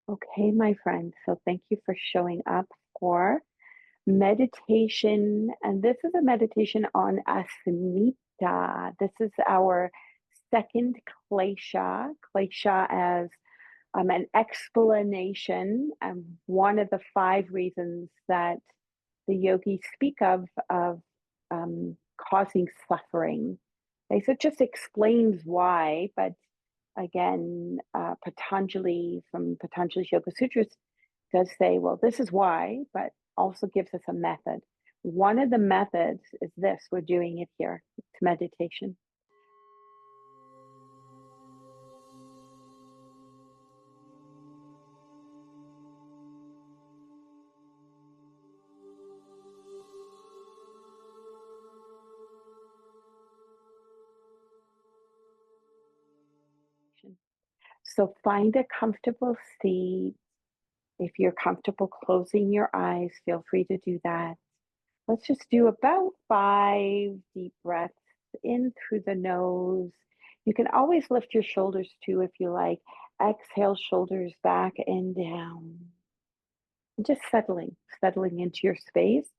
Okay, my friend. So thank you for showing up for meditation. And this is a meditation on Asmita. This is our second klesha. Klesha as an explanation and one of the five reasons that the yogis speak of causing suffering. Okay, so it just explains why, but again, Patanjali from Patanjali's Yoga Sutras does say, well, this is why, but also gives us a method. One of the methods is this, we're doing it here. It's meditation. So find a comfortable seat. If you're comfortable closing your eyes, feel free to do that. Let's just do about 5 deep breaths in through the nose. You can always lift your shoulders too if you like. Exhale, shoulders back and down. And just settling into your space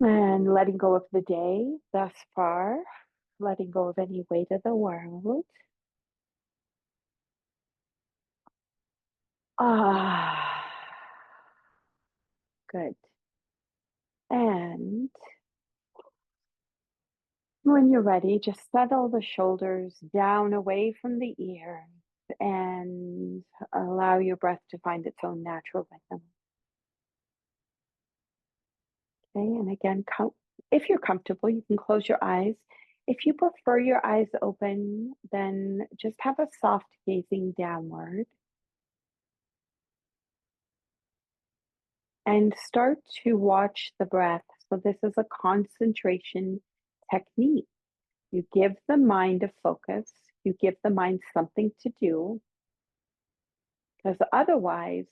and letting go of the day thus far, letting go of any weight of the world. Ah, good. And when you're ready, just settle the shoulders down away from the ears and allow your breath to find its own natural rhythm. Okay, and again, if you're comfortable, you can close your eyes. If you prefer your eyes open, then just have a soft gazing downward and start to watch the breath. So, this is a concentration technique. You give the mind a focus, you give the mind something to do, because otherwise,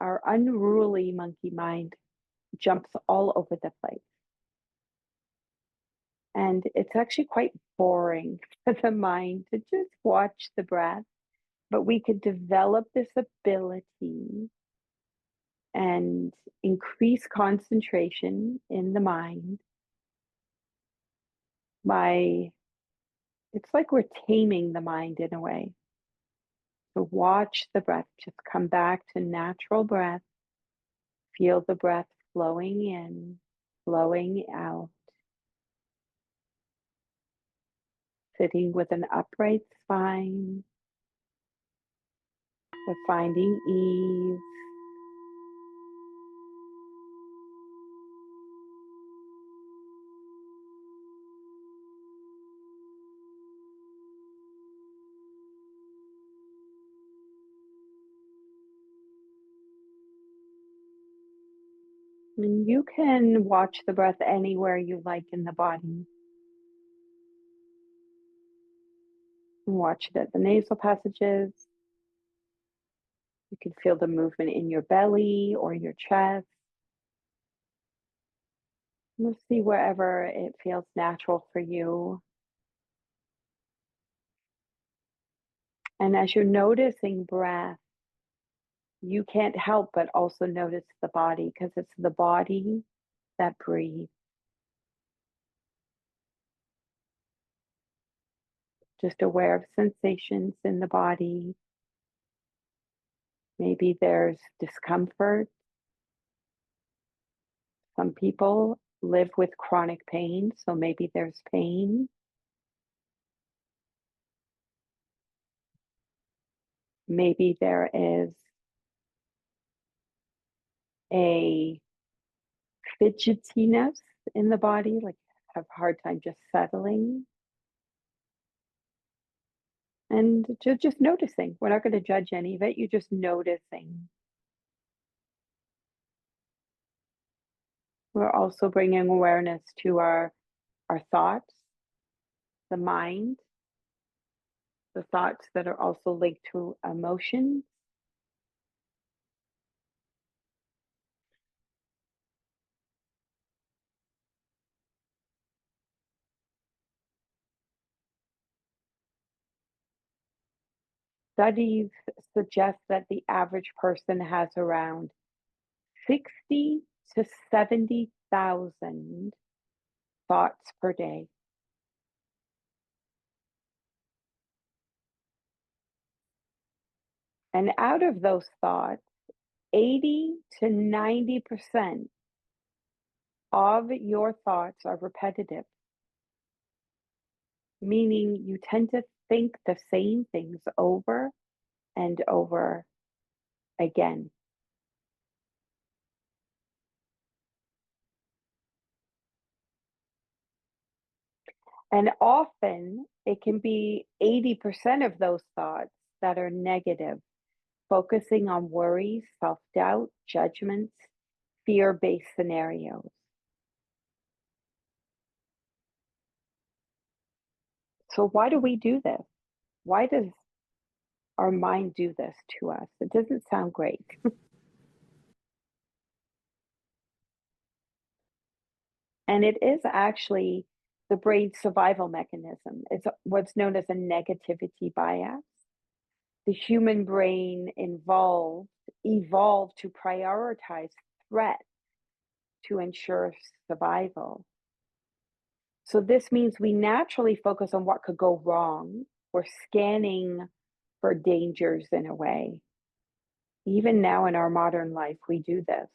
our unruly monkey mind jumps all over the place. And it's actually quite boring for the mind to just watch the breath. But we could develop this ability and increase concentration in the mind by, it's like we're taming the mind in a way. So watch the breath, just come back to natural breath. Feel the breath flowing in, flowing out. Sitting with an upright spine, but finding ease. And you can watch the breath anywhere you like in the body. Watch it at the nasal passages. You can feel the movement in your belly or your chest. You'll see wherever it feels natural for you. And as you're noticing breath, you can't help but also notice the body, because it's the body that breathes. Just aware of sensations in the body. Maybe there's discomfort. Some people live with chronic pain, so maybe there's pain. Maybe there is a fidgetiness in the body, like have a hard time just settling. And just noticing. We're not going to judge any of it. You're just noticing. We're also bringing awareness to our thoughts, the mind, the thoughts that are also linked to emotions. Studies suggest that the average person has around 60 to 70,000 thoughts per day. And out of those thoughts, 80 to 90% of your thoughts are repetitive, meaning you tend to think the same things over and over again. And often it can be 80% of those thoughts that are negative, focusing on worries, self doubt, judgments, fear based scenarios. So, why do we do this? Why does our mind do this to us? It doesn't sound great. And it is actually the brain's survival mechanism. It's what's known as a negativity bias. The human brain evolved to prioritize threat to ensure survival. So this means we naturally focus on what could go wrong. We're scanning for dangers in a way. Even now in our modern life, we do this.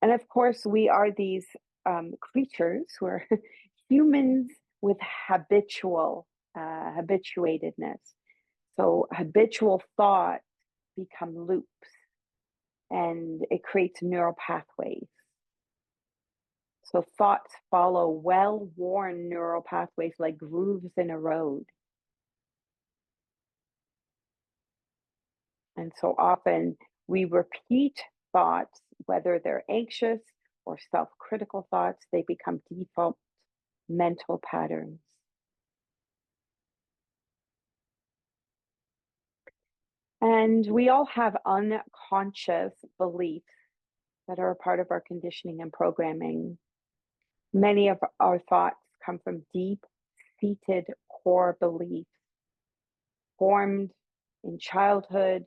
And of course, we are these creatures who are humans with habituatedness. So habitual thoughts become loops and it creates neural pathways. So thoughts follow well-worn neural pathways like grooves in a road. And so often we repeat thoughts, whether they're anxious or self-critical thoughts, they become default mental patterns. And we all have unconscious beliefs that are a part of our conditioning and programming. Many of our thoughts come from deep seated core beliefs formed in childhood,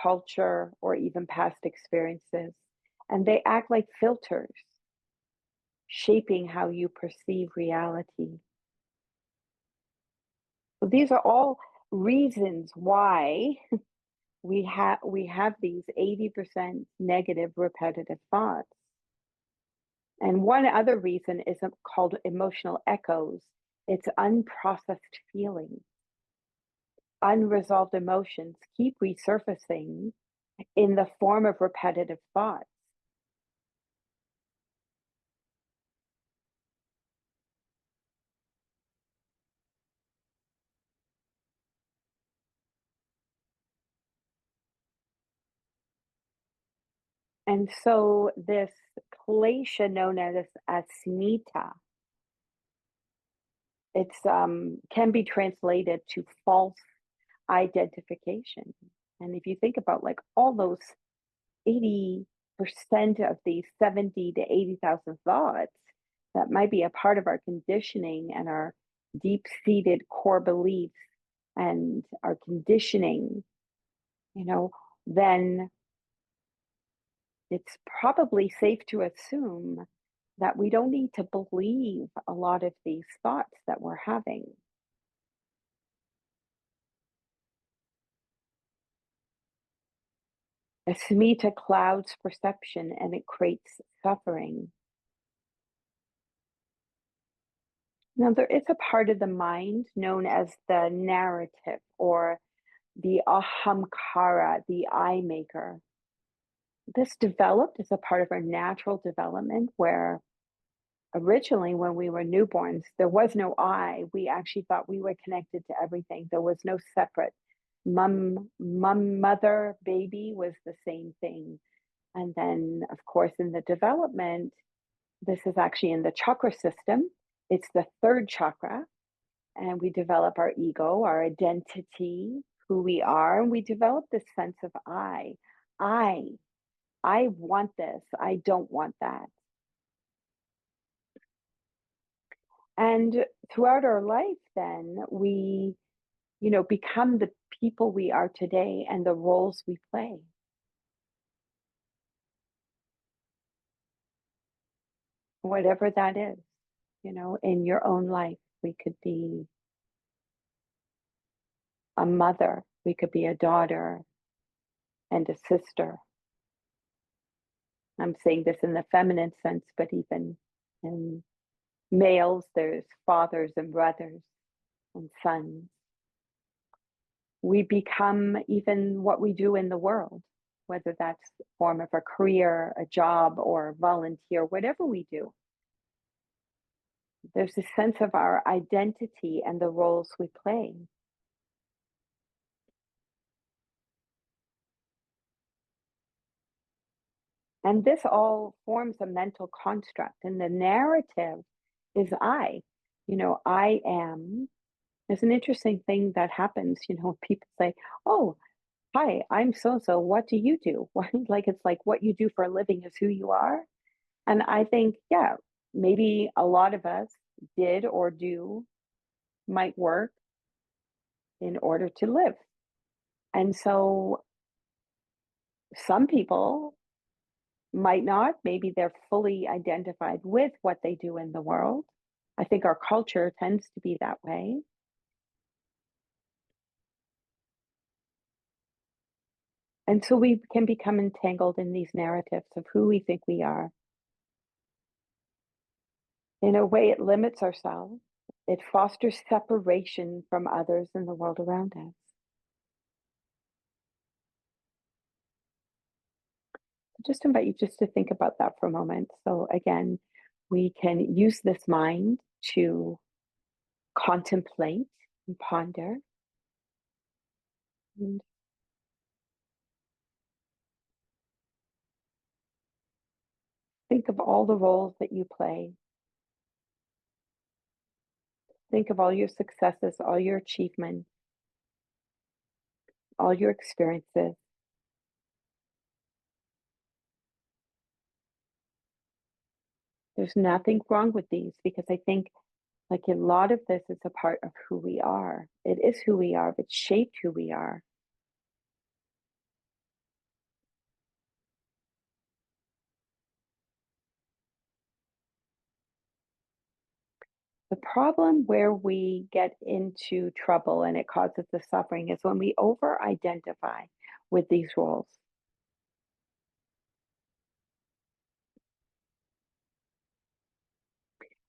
culture, or even past experiences. And they act like filters, shaping how you perceive reality. So these are all reasons why we have these 80% negative repetitive thoughts. And one other reason is called emotional echoes. It's unprocessed feelings. Unresolved emotions keep resurfacing in the form of repetitive thoughts. And so this klesha known as asmita, it's can be translated to false identification. And if you think about like all those 80% of these 70 to 80,000 thoughts that might be a part of our conditioning and our deep-seated core beliefs and our conditioning, you know, then it's probably safe to assume that we don't need to believe a lot of these thoughts that we're having. Asmita clouds perception and it creates suffering. Now, there is a part of the mind known as the narrative or the ahamkara, the I maker. This developed as a part of our natural development where originally when we were newborns, there was no I. We actually thought we were connected to everything. There was no separate mother, baby was the same thing. And then, of course, in the development, this is actually in the chakra system. It's the third chakra, and we develop our ego, our identity, who we are, and we develop this sense of I, I want this, I don't want that. And throughout our life, then we become the people we are today and the roles we play, whatever that is, in your own life. We could be a mother, we could be a daughter and a sister. I'm saying this in the feminine sense, but even in males, there's fathers and brothers and sons. We become even what we do in the world, whether that's a form of a career, a job, or volunteer, whatever we do. There's a sense of our identity and the roles we play. And this all forms a mental construct. And the narrative is I. I am. There's an interesting thing that happens, people say, oh, hi, I'm so so. What do you do? Like it's like what you do for a living is who you are. And I think, yeah, maybe a lot of us did or do might work in order to live. And so some people might not. Maybe they're fully identified with what they do in the world. I think our culture tends to be that way. And so we can become entangled in these narratives of who we think we are. In a way, it limits ourselves. It fosters separation from others in the world around us. Just invite you just to think about that for a moment. So again, we can use this mind to contemplate and ponder and think of all the roles that you play. Think of all your successes, all your achievements, all your experiences. There's nothing wrong with these because I think like a lot of this is a part of who we are. It is who we are, but shaped who we are. The problem where we get into trouble and it causes the suffering is when we over identify with these roles.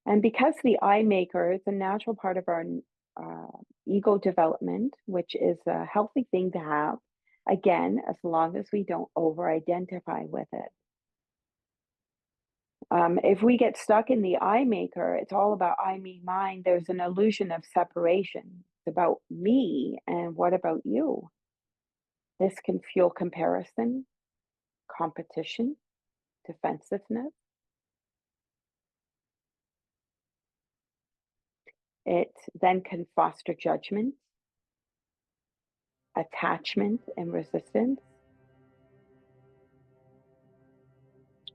And because the eye maker is a natural part of our ego development, which is a healthy thing to have, again, as long as we don't over identify with it. If we get stuck in the I maker, it's all about I, me, mine. There's an illusion of separation. It's about me and what about you? This can fuel comparison, competition, defensiveness. It then can foster judgment, attachment, and resistance,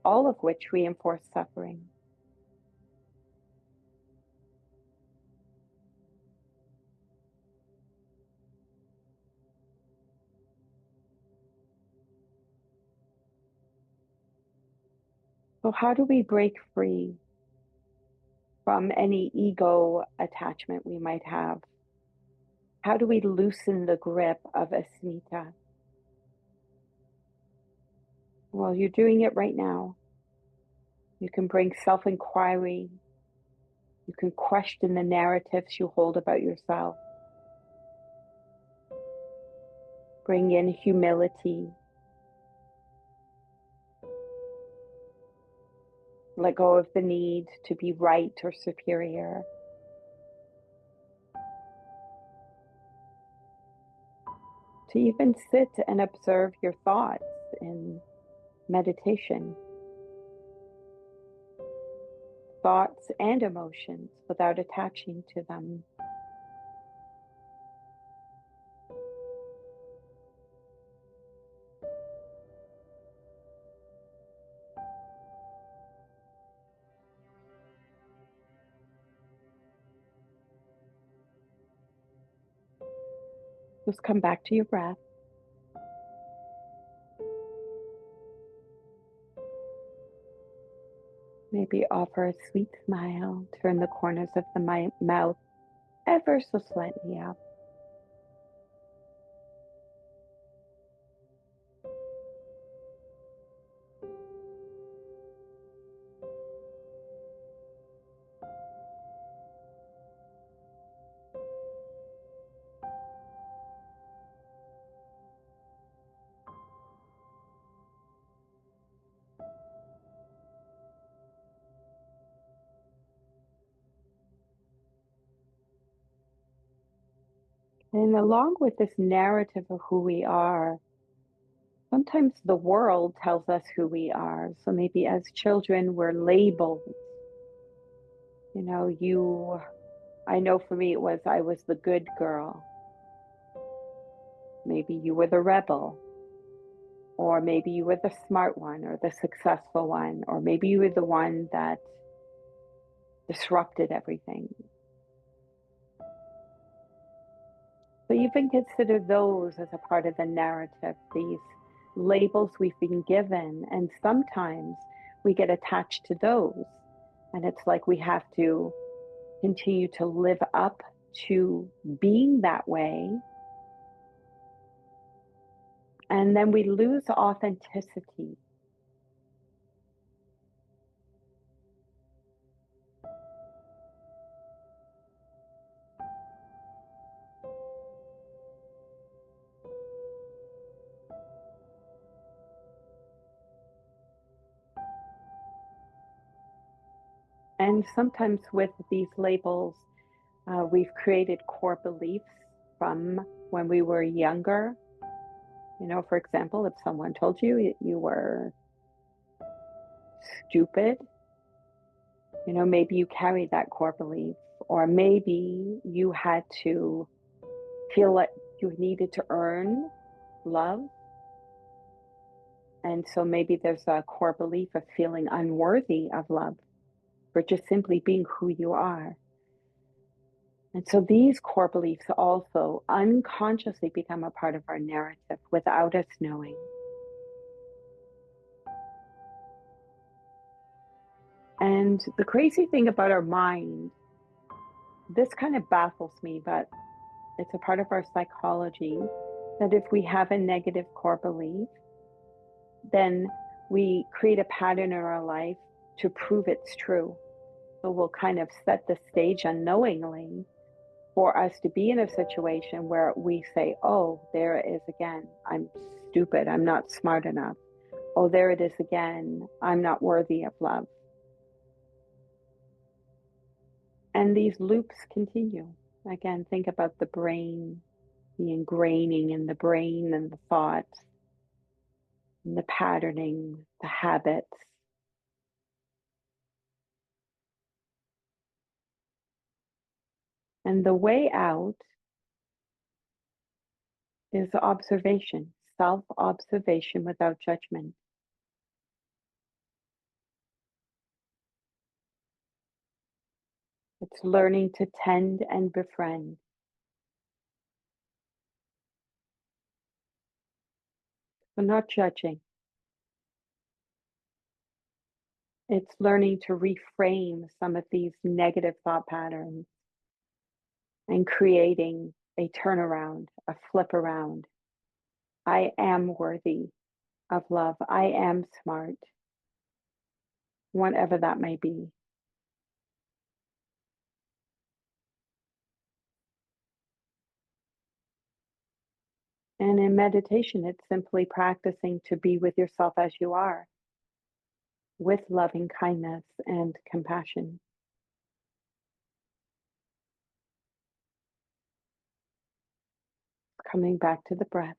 all of which reinforce suffering. So, how do we break free from any ego attachment we might have? How do we loosen the grip of Asmita? Well, you're doing it right now. You can bring self inquiry. You can question the narratives you hold about yourself. Bring in humility. Let go of the need to be right or superior. To even sit and observe your thoughts in meditation, thoughts and emotions without attaching to them. Just come back to your breath. Maybe offer a sweet smile. Turn the corners of the mouth ever so slightly up. And along with this narrative of who we are, sometimes the world tells us who we are. So maybe as children, we're labeled. You know, I know for me, I was the good girl. Maybe you were the rebel, or maybe you were the smart one or the successful one, or maybe you were the one that disrupted everything. So you can consider those as a part of the narrative, these labels we've been given. And sometimes we get attached to those. And it's like we have to continue to live up to being that way. And then we lose authenticity. And sometimes with these labels, we've created core beliefs from when we were younger. You know, for example, if someone told you you were stupid, you know, maybe you carry that core belief, or maybe you had to feel like you needed to earn love. And so maybe there's a core belief of feeling unworthy of love for just simply being who you are. And so these core beliefs also unconsciously become a part of our narrative without us knowing. And the crazy thing about our mind, this kind of baffles me, but it's a part of our psychology that if we have a negative core belief, then we create a pattern in our life to prove it's true. So we'll kind of set the stage unknowingly for us to be in a situation where we say, oh, there it is again. I'm stupid. I'm not smart enough. Oh, there it is again. I'm not worthy of love. And these loops continue. Again, think about the brain, the ingraining in the brain and the thoughts, and the patterning, the habits. And the way out is observation, self observation without judgment. It's learning to tend and befriend. So, not judging. It's learning to reframe some of these negative thought patterns and creating a turnaround, a flip around. I am worthy of love. I am smart, whatever that may be. And in meditation, it's simply practicing to be with yourself as you are, with loving kindness and compassion. Coming back to the breath.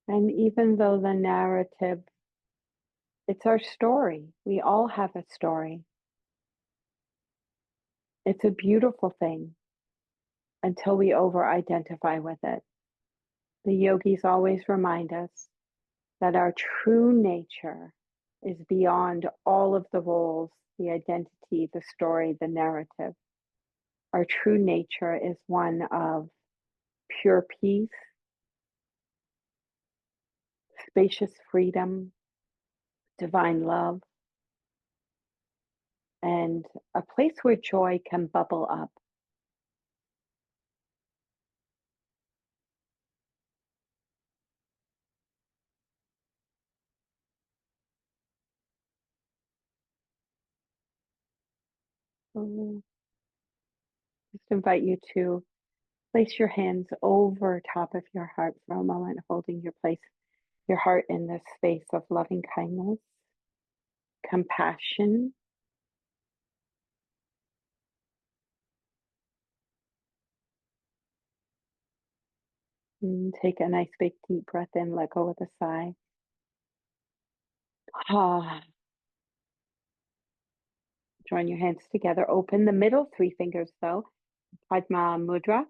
And even though the narrative It's our story. We all have a story. It's a beautiful thing until we over identify with it. The yogis always remind us that our true nature is beyond all of the roles, the identity, the story, the narrative. Our true nature is one of pure peace, spacious freedom, divine love, and a place where joy can bubble up. So just invite you to place your hands over top of your heart for a moment, holding your heart in this space of loving kindness, compassion, and take a nice big deep breath in, let go with a sigh. Ah, join your hands together. Open the middle three fingers though. Padma Mudra,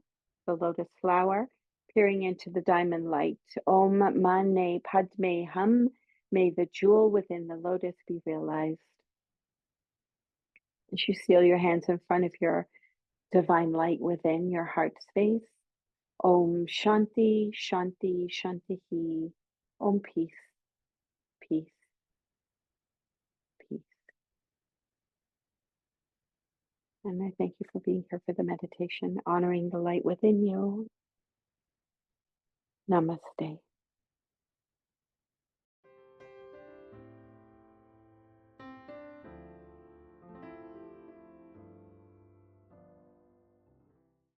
the lotus flower, peering into the diamond light. Om Mane Padme Hum. May the jewel within the lotus be realized. As you seal your hands in front of your divine light within your heart space. Om Shanti, Shanti, Shanti. Om peace, peace, peace. And I thank you for being here for the meditation, honoring the light within you. Namaste.